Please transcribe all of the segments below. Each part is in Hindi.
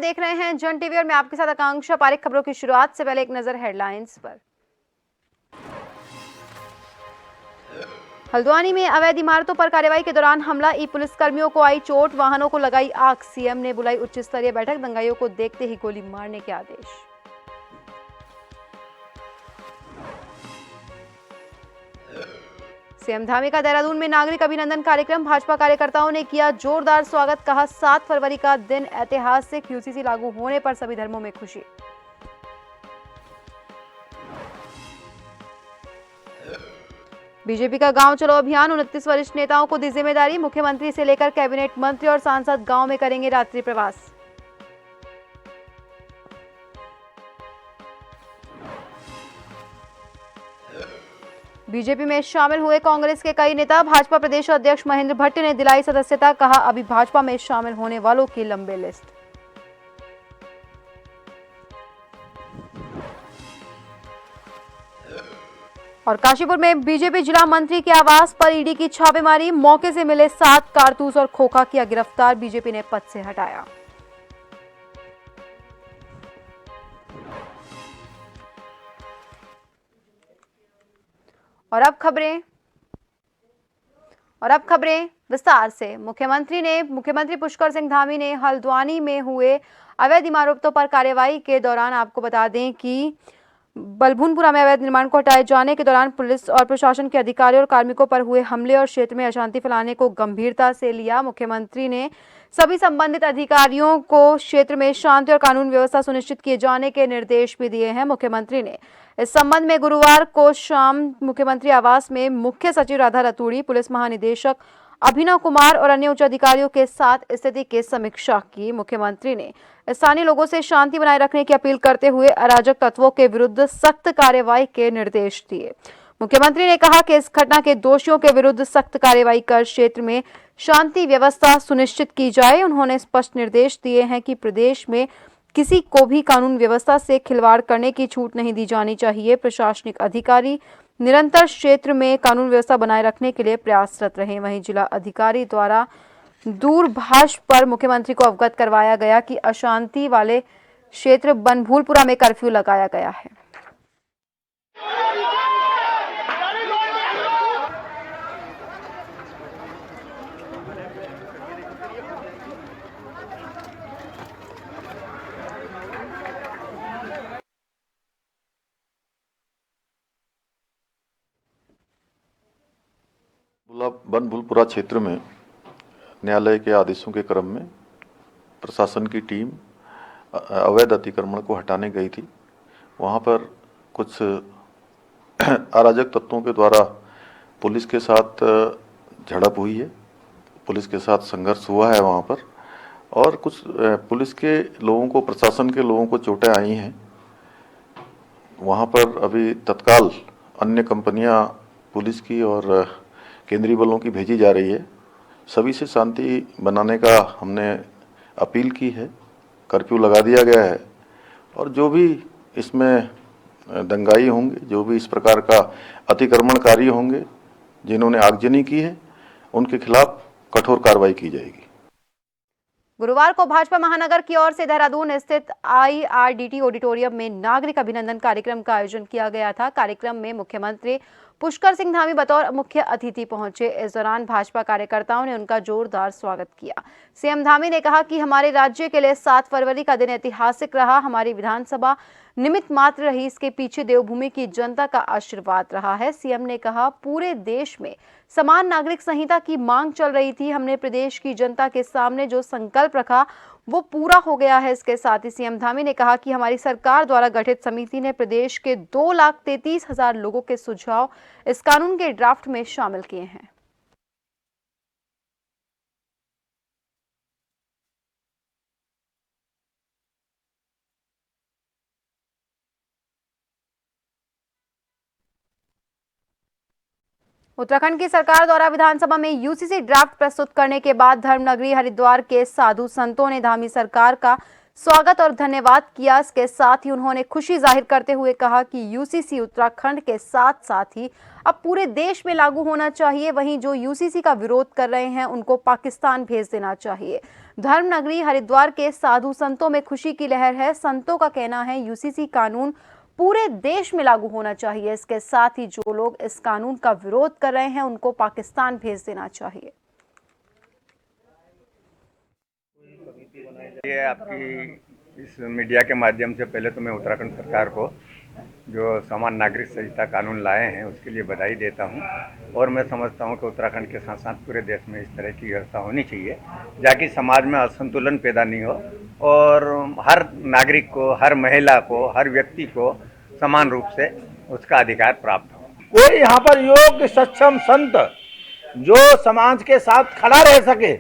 देख रहे हैं जन टीवी और मैं आपके साथ आकांक्षा पारिक। खबरों की शुरुआत से पहले एक नजर हेडलाइंस पर। हल्द्वानी में अवैध इमारतों पर कार्रवाई के दौरान हमला, ई पुलिसकर्मियों को आई चोट, वाहनों को लगाई आग। सीएम ने बुलाई उच्च स्तरीय बैठक, दंगाइयों को देखते ही गोली मारने के आदेश। सीएम धामी का देहरादून में नागरिक अभिनंदन कार्यक्रम, भाजपा कार्यकर्ताओं ने किया जोरदार स्वागत। कहा 7 फरवरी का दिन ऐतिहासिक, यूसीसी लागू होने पर सभी धर्मों में खुशी। बीजेपी का गांव चलो अभियान, 29 वरिष्ठ नेताओं को दी जिम्मेदारी। मुख्यमंत्री से लेकर कैबिनेट मंत्री और सांसद गांव में करेंगे रात्रि प्रवास। बीजेपी में शामिल हुए कांग्रेस के कई नेता, भाजपा प्रदेश अध्यक्ष महेंद्र भट्ट ने दिलाई सदस्यता। कहा अभी भाजपा में शामिल होने वालों की लंबी लिस्ट। और काशीपुर में बीजेपी जिला मंत्री के आवास पर ईडी की छापेमारी, मौके से मिले 7 कारतूस और खोखा किया गिरफ्तार, बीजेपी ने पद से हटाया। और अब खबरें विस्तार से। मुख्यमंत्री पुष्कर सिंह धामी ने हल्द्वानी में हुए अवैध इमारतों पर कार्रवाई के दौरान, आपको बता दें कि बलभुनपुरा में अवैध निर्माण को हटाए जाने के दौरान पुलिस और प्रशासन के अधिकारियों और कार्मिकों पर हुए हमले और क्षेत्र में अशांति फैलाने को गंभीरता से लिया। मुख्यमंत्री ने सभी संबंधित अधिकारियों को क्षेत्र में शांति और कानून व्यवस्था सुनिश्चित किए जाने के निर्देश भी दिए हैं। मुख्यमंत्री ने इस संबंध में गुरुवार को शाम मुख्यमंत्री आवास में मुख्य सचिव राधा रतूड़ी, पुलिस महानिदेशक अभिनव कुमार और अन्य उच्च अधिकारियों के साथ स्थिति की समीक्षा की। मुख्यमंत्री ने स्थानीय लोगों से शांति बनाए रखने की अपील करते हुए अराजक तत्वों के विरुद्ध सख्त कार्रवाई के निर्देश दिए। मुख्यमंत्री ने कहा कि इस घटना के दोषियों के विरुद्ध सख्त कार्रवाई कर क्षेत्र में शांति व्यवस्था सुनिश्चित की जाए। उन्होंने स्पष्ट निर्देश दिए हैं कि प्रदेश में किसी को भी कानून व्यवस्था से खिलवाड़ करने की छूट नहीं दी जानी चाहिए। प्रशासनिक अधिकारी निरंतर क्षेत्र में कानून व्यवस्था बनाए रखने के लिए प्रयासरत रहे। वहीं जिला अधिकारी द्वारा दूरभाष पर मुख्यमंत्री को अवगत करवाया गया कि अशांति वाले क्षेत्र बनभूलपुरा में कर्फ्यू लगाया गया है। बनभूलपुरा क्षेत्र में न्यायालय के आदेशों के क्रम में प्रशासन की टीम अवैध अतिक्रमण को हटाने गई थी। वहां पर कुछ अराजक तत्वों के द्वारा पुलिस के साथ झड़प हुई है, पुलिस के साथ संघर्ष हुआ है वहां पर, और कुछ पुलिस के लोगों को, प्रशासन के लोगों को चोटें आई हैं। वहां पर अभी तत्काल अन्य कंपनियां पुलिस की और केंद्रीय बलों की भेजी जा रही है। सभी से शांति बनाने का हमने अपील की है, कर्फ्यू लगा दिया गया है, और जो भी इसमें दंगाई होंगे, जो भी इस प्रकार का अतिक्रमणकारी होंगे, जिन्होंने आगजनी की है, उनके खिलाफ कठोर कार्रवाई की जाएगी। गुरुवार को भाजपा महानगर की ओर से देहरादून स्थित IRDT ऑडिटोरियम में नागरिक अभिनंदन कार्यक्रम का आयोजन किया गया था। कार्यक्रम में मुख्यमंत्री पुष्कर सिंह धामी बतौर मुख्य अतिथि पहुंचे। इस दौरान भाजपा कार्यकर्ताओं ने उनका जोरदार स्वागत किया। सीएम धामी ने कहा कि हमारे राज्य के लिए 7 फरवरी का दिन ऐतिहासिक रहा। हमारी विधानसभा निमित्त मात्र रही, इसके पीछे देवभूमि की जनता का आशीर्वाद रहा है। सीएम ने कहा पूरे देश में समान नागरिक संहिता की मांग चल रही थी। हमने प्रदेश की जनता के सामने जो संकल्प रखा वो पूरा हो गया है। इसके साथ ही सीएम धामी ने कहा कि हमारी सरकार द्वारा गठित समिति ने प्रदेश के 2,33,000 लोगों के सुझाव इस कानून के ड्राफ्ट में शामिल किए हैं। उत्तराखंड की सरकार द्वारा विधानसभा में यूसीसी ड्राफ्ट प्रस्तुत करने के बाद धर्मनगरी हरिद्वार के साधु संतों ने धामी सरकार का स्वागत और धन्यवाद किया। इसके साथ ही उन्होंने खुशी जाहिर करते हुए कहा कि यूसीसी उत्तराखंड के साथ साथ ही अब पूरे देश में लागू होना चाहिए। वहीं जो यूसीसी का विरोध कर रहे हैं उनको पाकिस्तान भेज देना चाहिए। धर्म नगरी हरिद्वार के साधु संतों में खुशी की लहर है। संतों का कहना है यूसीसी कानून पूरे देश में लागू होना चाहिए। इसके साथ ही जो लोग इस कानून का विरोध कर रहे हैं उनको पाकिस्तान भेज देना चाहिए। ये आपकी इस मीडिया के माध्यम से पहले तो मैं उत्तराखंड सरकार को जो समान नागरिक संहिता कानून लाए हैं उसके लिए बधाई देता हूं। और मैं समझता हूं कि उत्तराखंड के साथ साथ पूरे देश में इस तरह की व्यवस्था होनी चाहिए ताकि समाज में असंतुलन पैदा नहीं हो और हर नागरिक को, हर महिला को, हर व्यक्ति को समान रूप से उसका अधिकार प्राप्त हो। कोई यहाँ पर योग्य सक्षम संत जो समाज के साथ खड़ा रह सके,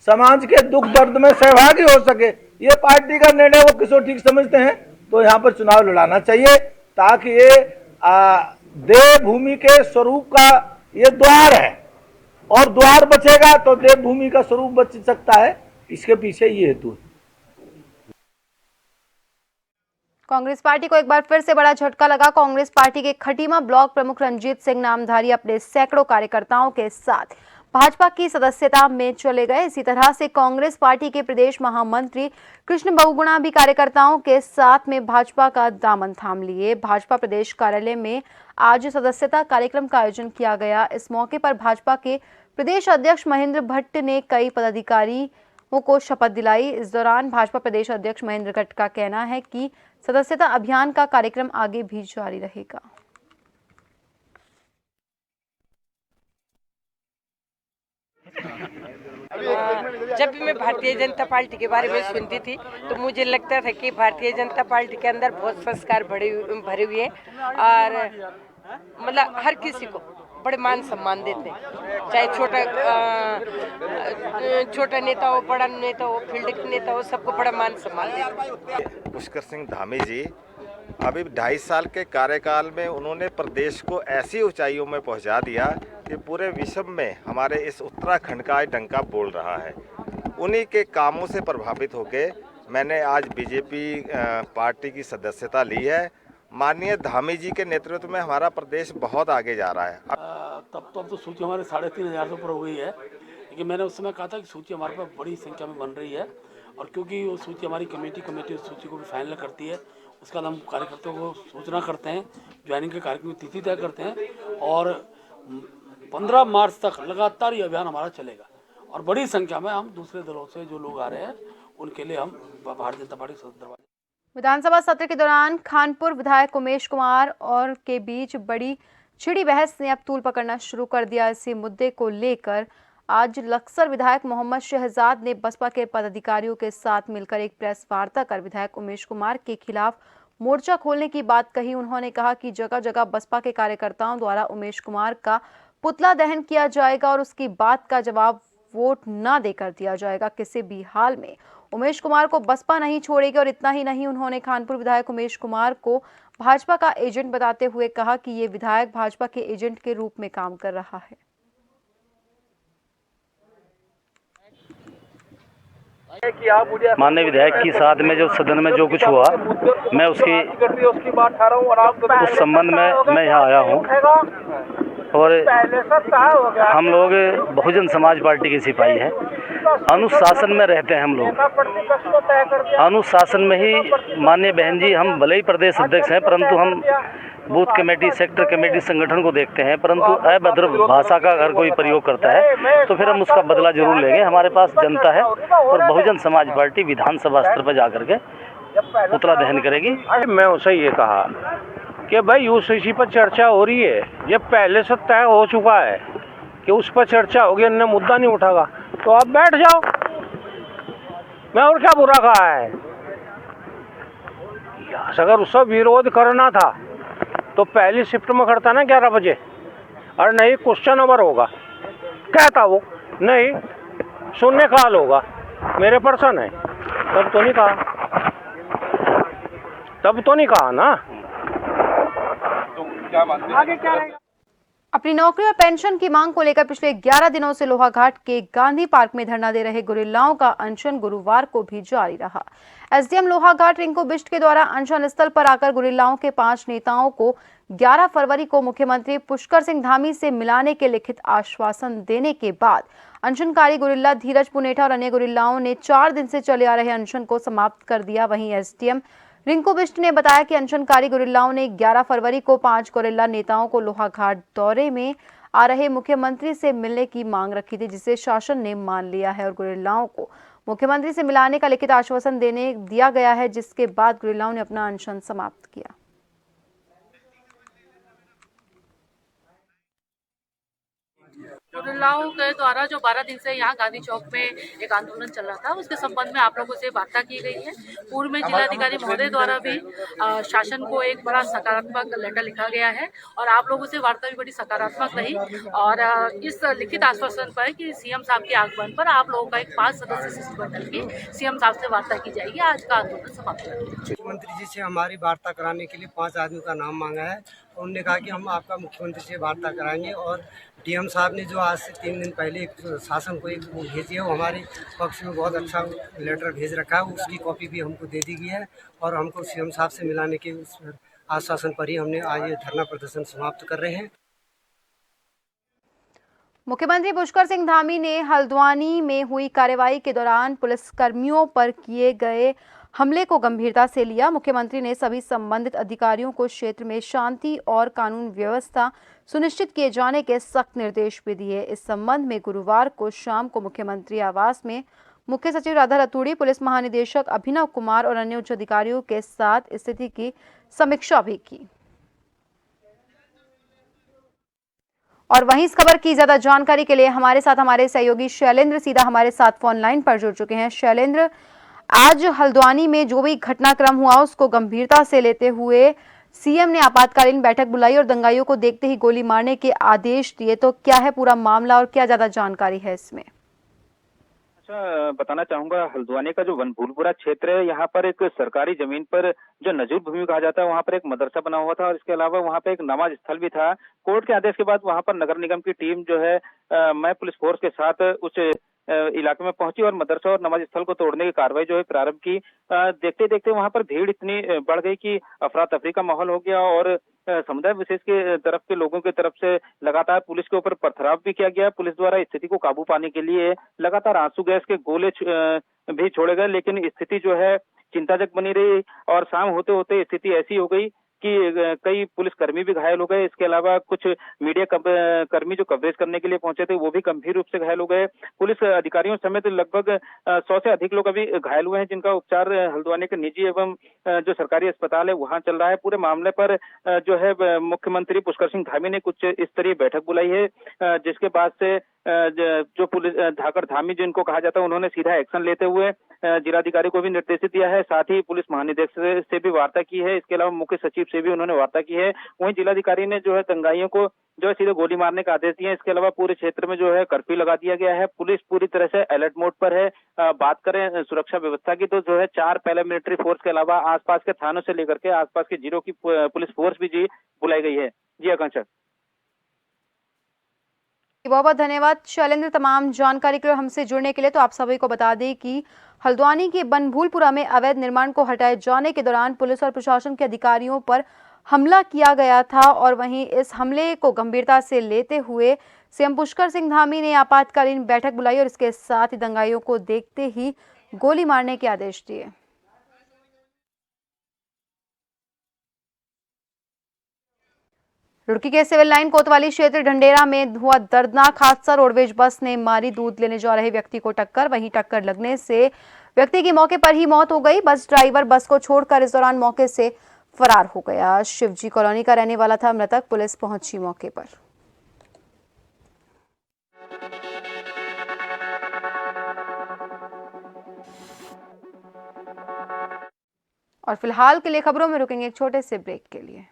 समाज के दुख दर्द में सहभागी हो सके, ये पार्टी का निर्णय वो किसको ठीक समझते हैं तो यहाँ पर चुनाव लड़ाना चाहिए ताकि ये देवभूमि के स्वरूप का ये द्वार है और द्वार बचेगा तो देवभूमि का स्वरूप बच सकता है। इसके पीछे ये हेतु है। कांग्रेस पार्टी को एक बार फिर से बड़ा झटका लगा। कांग्रेस पार्टी के खटीमा ब्लॉक प्रमुख रंजीत सिंह नामधारी अपने सैकड़ों कार्यकर्ताओं के साथ भाजपा की सदस्यता में चले गए। इसी तरह से कांग्रेस पार्टी के प्रदेश महामंत्री कृष्ण बहुगुणा भी कार्यकर्ताओं के साथ में भाजपा का दामन थाम लिए। भाजपा प्रदेश कार्यालय में आज सदस्यता कार्यक्रम का आयोजन किया गया। इस मौके पर भाजपा के प्रदेश अध्यक्ष महेंद्र भट्ट ने कई पदाधिकारियों को शपथ दिलाई। इस दौरान भाजपा प्रदेश अध्यक्ष महेंद्र भट्ट का कहना है कि सदस्यता अभियान का कार्यक्रम आगे भी जारी रहेगा। जब भी मैं भारतीय जनता पार्टी के बारे में सुनती थी तो मुझे लगता था कि भारतीय जनता पार्टी के अंदर बहुत संस्कार भरे हुए हैं और मतलब हर किसी को बड़े मान सम्मान देते हैं, चाहे छोटा नेता हो, बड़ा नेता हो, फील्ड नेता हो, सबको बड़ा मान सम्मान देते हैं। पुष्कर सिंह धामी जी अभी 2.5 साल के कार्यकाल में उन्होंने प्रदेश को ऐसी ऊंचाइयों में पहुंचा दिया कि पूरे विश्व में हमारे इस उत्तराखंड का डंका बोल रहा है। उन्हीं के कामों से प्रभावित होकर मैंने आज बीजेपी पार्टी की सदस्यता ली है। माननीय धामी जी के नेतृत्व में हमारा प्रदेश बहुत आगे जा रहा है। तब तो सूची हमारे 3,500 से ऊपर हो गई है, लेकिन मैंने उस समय कहा था कि सूची हमारे पास बड़ी संख्या में बन रही है और क्योंकि वो सूची हमारी कमेटी उस सूची को भी फाइनल करती है, उसका हम कार्यकर्ताओं को सूचना करते हैं, ज्वाइनिंग के कार्यक्रम की तिथि तय करते हैं और 15 मार्च तक लगातार ये अभियान हमारा चलेगा और बड़ी संख्या में हम दूसरे दलों से जो लोग आ रहे हैं उनके लिए हम भारतीय जनता पार्टी दरबार। विधानसभा सत्र के दौरान खानपुर विधायक उमेश कुमार और के बीच बड़ी छिड़ी बहस ने अब तूल पकड़ना शुरू कर दिया। इसी मुद्दे को लेकर आज लक्सर विधायक मोहम्मद शहजाद ने बसपा के पदाधिकारियों के साथ मिलकर एक प्रेस वार्ता कर विधायक उमेश कुमार के खिलाफ मोर्चा खोलने की बात कही। उन्होंने कहा कि जगह जगह बसपा के कार्यकर्ताओं द्वारा उमेश कुमार का पुतला दहन किया जाएगा और उसकी बात का जवाब वोट न देकर दिया जाएगा। किसी भी हाल में उमेश कुमार को बसपा नहीं छोड़ेगी। और इतना ही नहीं, उन्होंने खानपुर विधायक उमेश कुमार को भाजपा का एजेंट बताते हुए कहा कि ये विधायक भाजपा के एजेंट के रूप में काम कर रहा है। माननीय विधायक की साथ में जो सदन में जो कुछ हुआ, मैं उसकी उस संबंध में मैं यहाँ आया हूँ और हम लोग बहुजन समाज पार्टी के सिपाही हैं। अनुशासन में रहते हैं हम लोग, अनुशासन में ही। माननीय बहन जी, हम भले ही प्रदेश अध्यक्ष हैं परंतु हम बूथ कमेटी, सेक्टर कमेटी संगठन को देखते हैं, परंतु अभद्र भाषा का अगर कोई प्रयोग करता है तो फिर हम उसका बदला जरूर लेंगे। हमारे पास जनता है और बहुजन समाज पार्टी विधानसभा स्तर पर जाकर के पुतला दहन करेगी। मैं उसे ये कहा कि भाई यूसीसी पर चर्चा हो रही है, ये पहले से तय हो चुका है कि उस पर चर्चा होगी, अन्य मुद्दा नहीं उठागा तो आप बैठ जाओ। मैं और क्या बुरा कहा है? अगर उसका विरोध करना था तो पहली शिफ्ट में करता ना 11 बजे, और नहीं क्वेश्चन ओवर होगा कहता वो, नहीं शून्य काल होगा, मेरे पर्सन है, तब तो नहीं कहा, ना। तो क्या आगे क्या रहेगा? अपनी नौकरी और पेंशन की मांग को लेकर पिछले 11 दिनों से लोहाघाट के गांधी पार्क में धरना दे रहे गुरिल्लाओं का अनशन गुरुवार को भी जारी रहा। एसडीएम लोहाघाट रिंकू बिष्ट के द्वारा अनशन स्थल पर आकर गुरिल्लाओं के 5 नेताओं को 11 फरवरी को मुख्यमंत्री पुष्कर सिंह धामी से मिलाने के लिखित आश्वासन देने के बाद अनशनकारी गुरिल्ला धीरज पुनेठा और अन्य गुरिल्लाओं ने 4 दिन से चले आ रहे अनशन को समाप्त कर दिया। वहीं एसडीएम रिंकू बिष्ट ने बताया कि अनशनकारी गुरिल्लाओं ने 11 फरवरी को 5 गुरिल्ला नेताओं को लोहाघाट दौरे में आ रहे मुख्यमंत्री से मिलने की मांग रखी थी, जिसे शासन ने मान लिया है और गुरिल्लाओं को मुख्यमंत्री से मिलाने का लिखित आश्वासन दिया गया है, जिसके बाद गुरिल्लाओं ने अपना अनशन समाप्त किया। गुरिल्लाओं के द्वारा जो 12 दिन से यहाँ गांधी चौक में एक आंदोलन चल रहा था, उसके संबंध में आप लोगों से वार्ता की गई है। पूर्व में जिलाधिकारी महोदय द्वारा भी शासन को एक बड़ा सकारात्मक लेटर लिखा गया है और आप लोगों से वार्ता भी बड़ी सकारात्मक रही और इस लिखित आश्वासन पर कि सीएम साहब के आगमन पर आप लोगों का एक 5 सदस्यीय शिष्टमंडल की सीएम साहब से वार्ता की जाएगी। आज का आंदोलन समाप्त कर दिया। मुख्यमंत्री जी से हमारी वार्ता कराने के लिए 5 आदमी का नाम मांगा है। उन्होंने कहा कि हम आपका मुख्यमंत्री से वार्ता कराएंगे और डीएम साहब ने जो आज से 3 दिन पहले एक शासन को एक भेजी है, वो हमारे पक्ष में बहुत अच्छा लेटर भेज रखा है। उसकी कॉपी भी हमको दे दी गई है और हमको सीएम साहब से मिलाने के उस आश्वासन पर ही हमने आज ये धरना प्रदर्शन समाप्त कर रहे हैं। मुख्यमंत्री पुष्कर सिंह धामी ने हल्द्वानी में हुई कार्रवाई के दौरान पुलिसकर्मियों पर किए गए हमले को गंभीरता से लिया। मुख्यमंत्री ने सभी संबंधित अधिकारियों को क्षेत्र में शांति और कानून व्यवस्था सुनिश्चित किए जाने के सख्त निर्देश भी दिए। इस संबंध में गुरुवार को शाम को मुख्यमंत्री आवास में मुख्य सचिव राधा रतूड़ी, पुलिस महानिदेशक अभिनव कुमार और अन्य उच्च अधिकारियों के साथ स्थिति की समीक्षा भी की। और वहीं इस खबर की ज्यादा जानकारी के लिए हमारे साथ हमारे सहयोगी शैलेंद्र सीधा हमारे साथ फोन लाइन पर जुड़ चुके हैं। शैलेंद्र, आज हल्द्वानी में जो भी घटनाक्रम हुआ उसको गंभीरता से लेते हुए सीएम ने आपातकालीन बैठक बुलाई और दंगाइयों को देखते ही गोली मारने के आदेश दिए, तो क्या है पूरा मामला और क्या ज्यादा जानकारी है इसमें? अच्छा, बताना चाहूंगा, हल्द्वानी का जो वनभूलपुरा क्षेत्र है, यहाँ पर एक सरकारी जमीन पर जो नजूर भूमि कहा जाता है, वहाँ पर एक मदरसा बना हुआ था और इसके अलावा वहाँ पे एक नमाज स्थल भी था। कोर्ट के आदेश के बाद वहाँ पर नगर निगम की टीम जो है मैं पुलिस फोर्स के साथ उस इलाके में पहुंची और मदरसा और नमाज स्थल को तोड़ने की कार्रवाई जो है प्रारंभ की। देखते देखते वहां पर भीड़ इतनी बढ़ गई कि अफरा तफरी का माहौल हो गया और समुदाय विशेष के तरफ के लोगों की तरफ से लगातार पुलिस के ऊपर पथराव भी किया गया। पुलिस द्वारा स्थिति को काबू पाने के लिए लगातार आंसू गैस के गोले भी छोड़े गए, लेकिन स्थिति जो है चिंताजनक बनी रही और शाम होते होते स्थिति ऐसी हो गई कि कई पुलिसकर्मी भी घायल हो गए। इसके अलावा कुछ मीडिया कर्मी जो कवरेज करने के लिए पहुंचे थे वो भी गंभीर रूप से घायल हो गए। पुलिस अधिकारियों समेत लगभग 100 से अधिक लोग अभी घायल हुए हैं, जिनका उपचार हल्द्वानी के निजी एवं जो सरकारी अस्पताल है वहां चल रहा है। पूरे मामले पर जो है मुख्यमंत्री पुष्कर सिंह धामी ने कुछ इस स्तरीय बैठक बुलाई है, जिसके बाद से जो पुलिस धाकड़ धामी जिनको कहा जाता है उन्होंने सीधा एक्शन लेते हुए जिलाधिकारी को भी निर्देशित दिया है। साथ ही पुलिस महानिदेशक से भी वार्ता की है। इसके अलावा मुख्य सचिव से भी उन्होंने वार्ता की है। वहीं जिलाधिकारी ने जो है दंगाइयों को जो है सीधे गोली मारने का आदेश दिया है। इसके अलावा पूरे क्षेत्र में जो है कर्फ्यू लगा दिया गया है। पुलिस पूरी तरह से अलर्ट मोड पर है। बात करें सुरक्षा व्यवस्था की तो जो है 4 पैरामिलिट्री फोर्स के अलावा आसपास के थानों से लेकर के आसपास के जिलों की पुलिस फोर्स भी बुलाई गई है। जी आकांक्षा। बहुत बहुत धन्यवाद शैलेंद्र तमाम जानकारी के लिए हमसे जुड़ने के लिए। तो आप सभी को बता दें कि हल्द्वानी के बनभूलपुरा में अवैध निर्माण को हटाए जाने के दौरान पुलिस और प्रशासन के अधिकारियों पर हमला किया गया था और वहीं इस हमले को गंभीरता से लेते हुए सीएम पुष्कर सिंह धामी ने आपातकालीन बैठक बुलाई और इसके साथ ही दंगाइयों को देखते ही गोली मारने के आदेश दिए। रुड़की के सिविल लाइन कोतवाली क्षेत्र ढंडेरा में हुआ दर्दनाक हादसा। रोडवेज बस ने मारी दूध लेने जा रहे व्यक्ति को टक्कर। वहीं टक्कर लगने से व्यक्ति की मौके पर ही मौत हो गई। बस ड्राइवर बस को छोड़कर इस दौरान मौके से फरार हो गया। शिवजी कॉलोनी का रहने वाला था मृतक। पुलिस पहुंची मौके पर। और फिलहाल के लिए खबरों में रुकेंगे एक छोटे से ब्रेक के लिए।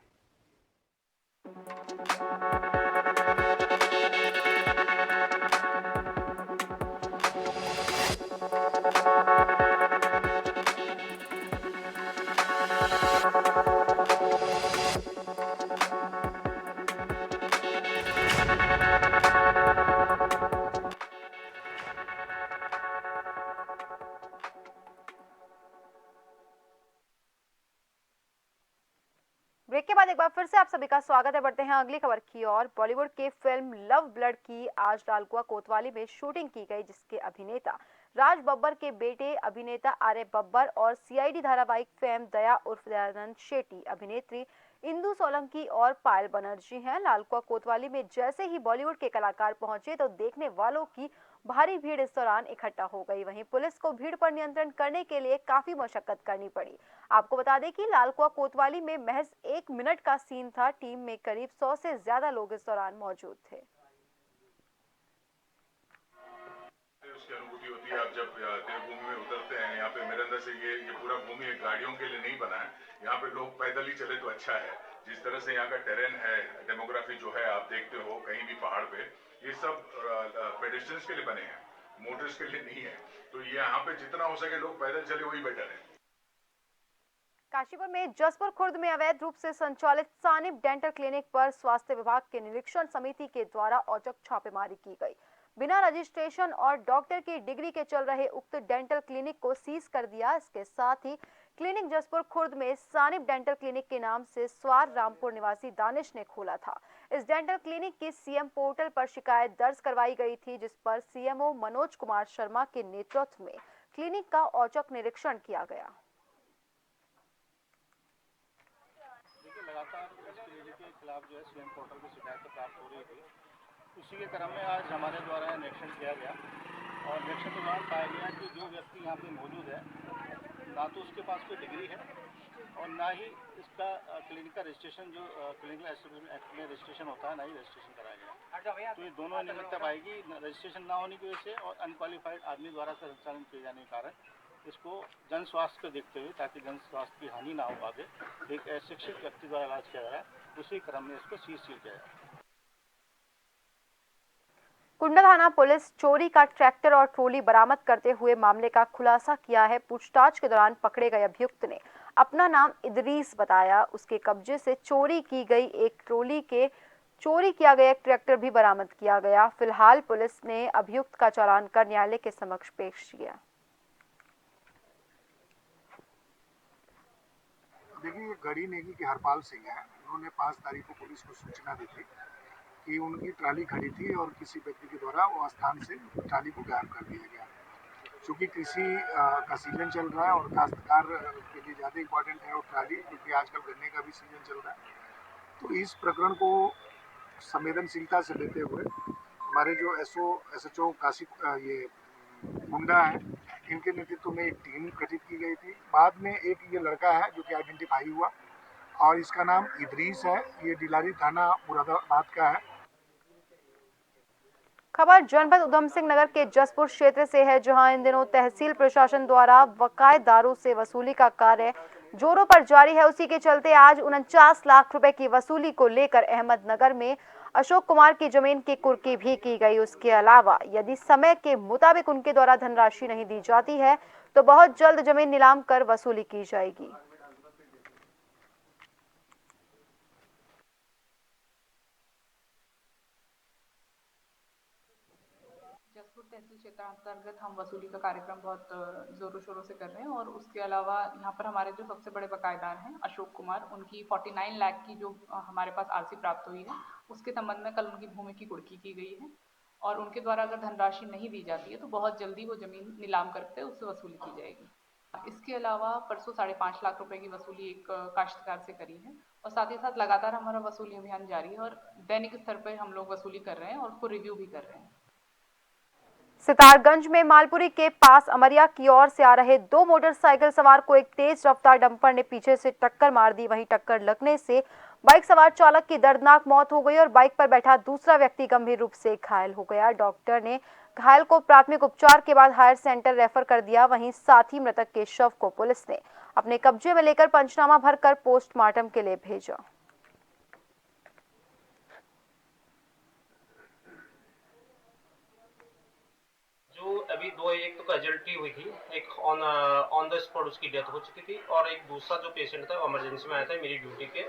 ब्रेक के बाद एक बार फिर से आप सभी का स्वागत है। बढ़ते हैं अगली खबर की ओर। बॉलीवुड के फिल्म लव ब्लड की आज लालकुआ कोतवाली में शूटिंग की गई, जिसके अभिनेता राज बब्बर के बेटे अभिनेता आर्य बब्बर और सीआईडी धारावाहिक फेम दया उर्फ दयानंद शेट्टी, अभिनेत्री इंदु सोलंकी और पायल बनर्जी हैं। लालकुआ कोतवाली में जैसे ही बॉलीवुड के कलाकार पहुंचे तो देखने वालों की भारी भीड़ इस दौरान इकट्ठा हो गई। वहीं पुलिस को भीड़ पर नियंत्रण करने के लिए काफी मशक्कत करनी पड़ी। आपको बता दें कि लालकुआ कोतवाली में महज 1 मिनट का सीन था। टीम में करीब 100 से ज्यादा लोग इस दौरान मौजूद थे। उसकी अनुभूति होती है। आप जब देवभूमि में उतरते हैं, यहाँ पे मेरे अंदर से ये पूरा भूमि एक गाड़ियों के लिए नहीं बना है। यहाँ पे लोग पैदल ही चले तो अच्छा है। जिस तरह से यहाँ का टेरेन है, डेमोग्राफी जो है, आप देखते हो कहीं भी पहाड़ पे, ये सब पेडेस्ट्रियंस के लिए बने हैं, मोटर्स के लिए नहीं है। तो ये यहाँ पे जितना हो सके लोग पैदल चले वही बेटर है। काशीपुर में जसपुर खुर्द में अवैध रूप से संचालित सानिप डेंटल क्लिनिक पर स्वास्थ्य विभाग के निरीक्षण समिति के द्वारा औचक छापेमारी की गई। बिना रजिस्ट्रेशन और डॉक्टर की डिग्री के चल रहे उक्त डेंटल क्लिनिक को सीज कर दिया। इसके साथ ही क्लिनिक जसपुर खुर्द में सानिप डेंटल क्लिनिक के नाम से स्वार रामपुर निवासी दानिश ने खोला था। इस डेंटल क्लिनिक की सीएम पोर्टल पर शिकायत दर्ज करवाई गई थी, जिस पर सीएमओ मनोज कुमार शर्मा के नेतृत्व में क्लिनिक का औचक निरीक्षण किया गया। लगातार इस क्लिनिक के खिलाफ जो है सीएम पोर्टल की शिकायत प्राप्त हो रही थी। उसी के क्रम में आज हमारे द्वारा निरीक्षण किया गया और निरीक्षण के दौरान पाया गया कि जो व्यक्ति यहाँ पे मौजूद है, ना तो उसके पास कोई डिग्री है और ना ही इसका क्लिनिक का रजिस्ट्रेशन जो क्लिनिकल एस्टेब्लिशमेंट एक्ट में रजिस्ट्रेशन होता है, ना ही रजिस्ट्रेशन कराया गया। तो ये दोनों अनियमितता पाएगी। रजिस्ट्रेशन ना होने की वजह से और अनक्वालिफाइड आदमी द्वारा संचालन किए जाने के कारण इसको जन स्वास्थ्य को देखते हुए, ताकि जन स्वास्थ्य की हानि ना हो आगे, एक अशिक्षित व्यक्ति द्वारा इलाज किया गया, उसी क्रम में इसको सील किया गया। कुंडा थाना पुलिस चोरी का ट्रैक्टर और ट्रॉली बरामद करते हुए मामले का खुलासा किया है। पूछताछ के दौरान पकड़े गए अभियुक्त ने अपना नाम इदरीस बताया। उसके कब्जे से चोरी की गई एक ट्रॉली के चोरी किया गया एक ट्रैक्टर भी बरामद किया गया। फिलहाल पुलिस ने अभियुक्त का चालान कर न्यायालय के समक्ष पेश किया। देखिए, गढ़ी नेगी के हरपाल सिंह है। उन्होंने 5 तारीख को पुलिस को सूचना दी थी कि उनकी ट्राली खड़ी थी और किसी व्यक्ति के द्वारा वो स्थान से ट्राली को गायब कर दिया गया। चूँकि कृषि का सीजन चल रहा है और काश्तकार के लिए ज़्यादा इम्पोर्टेंट है वो ट्राली, क्योंकि आजकल गन्ने का भी सीजन चल रहा है। तो इस प्रकरण को संवेदनशीलता से लेते हुए हमारे जो SHO काशी ये मुंडा है, इनके नेतृत्व में एक टीम गठित की गई थी। बाद में एक ये लड़का है जो कि आइडेंटिफाई हुआ और इसका नाम इदरीस है। ये डिलारी थाना मुरादाबाद का है। खबर जनपद उधम सिंह नगर के जसपुर क्षेत्र से है, जहां इन दिनों तहसील प्रशासन द्वारा बकायेदारों से वसूली का कार्य जोरों पर जारी है। उसी के चलते आज 49 लाख रुपए की वसूली को लेकर अहमदनगर में अशोक कुमार की जमीन की कुर्की भी की गई। उसके अलावा यदि समय के मुताबिक उनके द्वारा धनराशि नहीं दी जाती है तो बहुत जल्द जमीन नीलाम कर वसूली की जाएगी। जसपुर तहसील क्षेत्र अंतर्गत हम वसूली का कार्यक्रम बहुत जोरों शोरों से कर रहे हैं और उसके अलावा यहाँ पर हमारे जो सबसे बड़े बकायेदार हैं अशोक कुमार, उनकी 49 लाख की जो हमारे पास आरसी प्राप्त हुई है, उसके संबंध में कल उनकी भूमि की कुर्की की गई है और उनके द्वारा अगर धनराशि नहीं दी जाती है तो बहुत जल्दी वो जमीन नीलाम करके उससे वसूली की जाएगी। इसके अलावा परसों 5.5 लाख रुपए की वसूली एक काश्तकार से करी है और साथ ही साथ लगातार हमारा वसूली अभियान जारी है और दैनिक स्तर पर हम लोग वसूली कर रहे हैं और उसको रिव्यू भी कर रहे हैं। सितारगंज में मालपुरी के पास अमरिया की ओर से आ रहे 2 मोटरसाइकिल सवार को एक तेज रफ्तार डंपर ने पीछे से टक्कर मार दी। वहीं टक्कर लगने से बाइक सवार चालक की दर्दनाक मौत हो गई और बाइक पर बैठा दूसरा व्यक्ति गंभीर रूप से घायल हो गया। डॉक्टर ने घायल को प्राथमिक उपचार के बाद हायर सेंटर रेफर कर दिया। वहीं साथ ही मृतक के शव को पुलिस ने अपने कब्जे में लेकर पंचनामा भरकर पोस्टमार्टम के लिए भेजा। जो अभी एक तो कैजुअलिटी हुई थी, एक ऑन द स्पॉट उसकी डेथ हो चुकी थी और एक दूसरा जो पेशेंट था वो इमरजेंसी में आया था मेरी ड्यूटी पे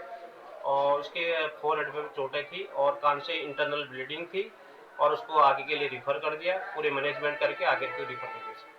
और उसके फोरहेड में चोटें थी और कान से इंटरनल ब्लीडिंग थी और उसको आगे के लिए रिफर कर दिया, पूरे मैनेजमेंट करके आगे के रिफर कर दिया।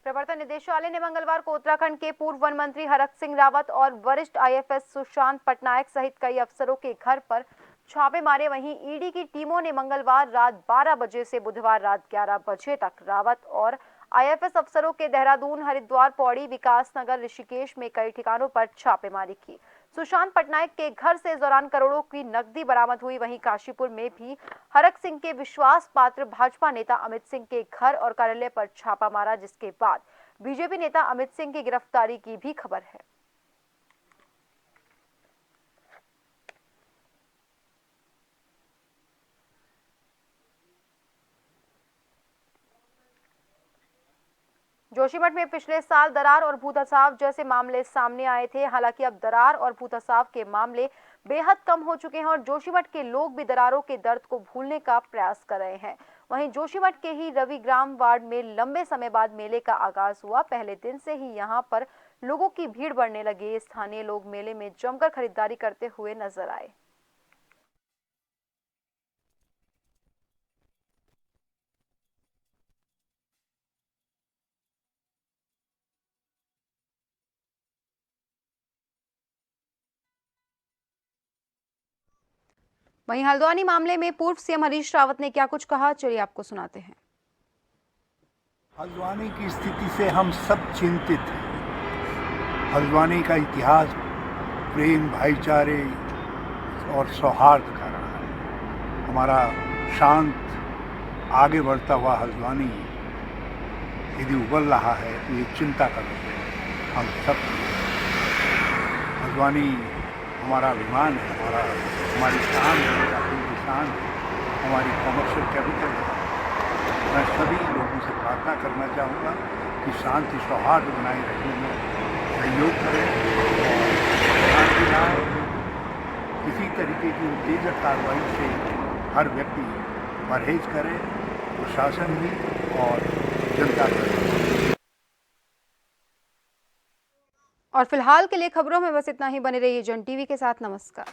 प्रवर्तन निदेशालय ने मंगलवार को उत्तराखंड के पूर्व वन मंत्री हरक सिंह रावत और वरिष्ठ आईएफएस सुशांत पटनायक सहित कई अफसरों के घर पर छापे मारे। वहीं ईडी की टीमों ने मंगलवार रात 12 बजे से बुधवार रात 11 बजे तक रावत और आईएफएस अफसरों के देहरादून, हरिद्वार, पौड़ी, विकासनगर, ऋषिकेश में कई ठिकानों पर छापेमारी की। सुशांत पटनायक के घर से इस दौरान करोड़ों की नकदी बरामद हुई। वहीं काशीपुर में भी हरक सिंह के विश्वास पात्र भाजपा नेता अमित सिंह के घर और कार्यालय पर छापा मारा, जिसके बाद बीजेपी नेता अमित सिंह की गिरफ्तारी की भी खबर है। जोशीमठ में पिछले साल दरार और भूधसाव जैसे मामले सामने आए थे। हालांकि अब दरार और भूधसाव के मामले बेहद कम हो चुके हैं और जोशीमठ के लोग भी दरारों के दर्द को भूलने का प्रयास कर रहे हैं। वहीं जोशीमठ के ही रविग्राम वार्ड में लंबे समय बाद मेले का आगाज हुआ। पहले दिन से ही यहां पर लोगों की भीड़ बढ़ने लगी। स्थानीय लोग मेले में जमकर खरीदारी करते हुए नजर आए। वहीं हल्द्वानी मामले में पूर्व सीएम हरीश रावत ने क्या कुछ कहा, चलिए आपको सुनाते हैं। हल्द्वानी की स्थिति से हम सब चिंतित हैं। हल्द्वानी का इतिहास प्रेम, भाईचारे और सौहार्द का रहा है। हमारा शांत आगे बढ़ता हुआ हल्द्वानी यदि उबल रहा है तो ये चिंता का विषय है हम सब। हल्द्वानी हमारा अभिमान है, हमारी शान है, हमारी शान है, हमारी कमर्शियल कैपिटल है। मैं सभी लोगों से प्रार्थना करना चाहूँगा कि शांति सौहार्द बनाए रखने में सहयोग करें और किसी तरीके की उत्तेजक कार्रवाई से हर व्यक्ति परहेज करे, प्रशासन भी और जनता भी। और फिलहाल के लिए खबरों में बस इतना ही। बने रहिए जन टीवी के साथ। नमस्कार।